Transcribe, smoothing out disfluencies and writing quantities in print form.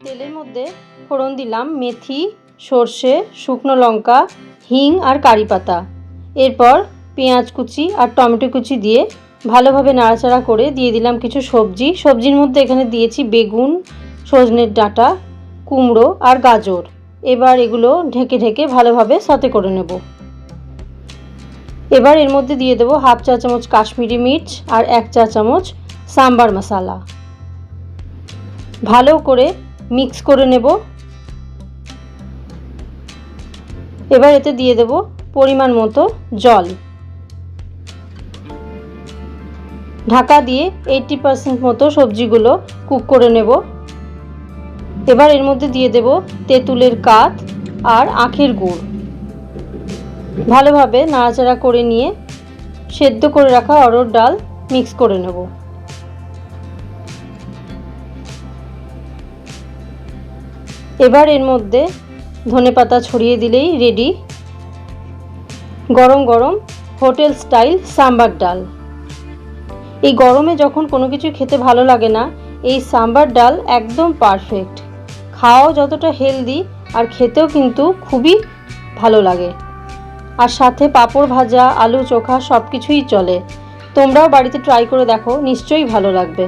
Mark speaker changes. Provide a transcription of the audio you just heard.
Speaker 1: তেলের মধ্যে ফোড়ন দিলাম মেথি, সর্ষে, শুকনো লঙ্কা, হিং আর কারি পাতা। এরপর পেঁয়াজ কুচি আর টমেটো কুচি দিয়ে ভালোভাবে নাড়াচাড়া করে দিয়ে দিলাম কিছু সবজি। সবজির মধ্যে এখানে দিয়েছি বেগুন, সজনের ডাঁটা, কুমড়ো আর গাজর। এবার এগুলো ঢেকে ঢেকে ভালোভাবে সতে করে নেব। এবার এর মধ্যে দিয়ে দেবো হাফ চা চামচ কাশ্মীরি মির্চ আর 1 চা চামচ সাম্বার মশলা। ভালো করে মিক্স করে নেব। এবার এতে দিয়ে দেব পরিমাণ মতো জল। ঢাকা দিয়ে 80% মতো সবজিগুলো কুক করে নেব। এবার এর মধ্যে দিয়ে দেব তেঁতুলের কাঠ আর আখের গুড়। ভালোভাবে নাড়াচাড়া করে নিয়ে সেদ্ধ করে রাখা অরহর ডাল মিক্স করে নেব। এবার এর মধ্যে ধনেপাতা ছড়িয়ে দিলেই রেডি গরম গরম হোটেল স্টাইল সাম্বার ডাল। এই গরমে যখন কোনো কিছু খেতে ভালো লাগে না, এই সাম্বার ডাল একদম পারফেক্ট। খাওয়াও যতটা হেলদি আর খেতেও কিন্তু খুবই ভালো লাগে। আর সাথে পাঁপড় ভাজা, আলু চোখা সব কিছুই চলে। তোমরাও বাড়িতে ট্রাই করে দেখো, নিশ্চয়ই ভালো লাগবে।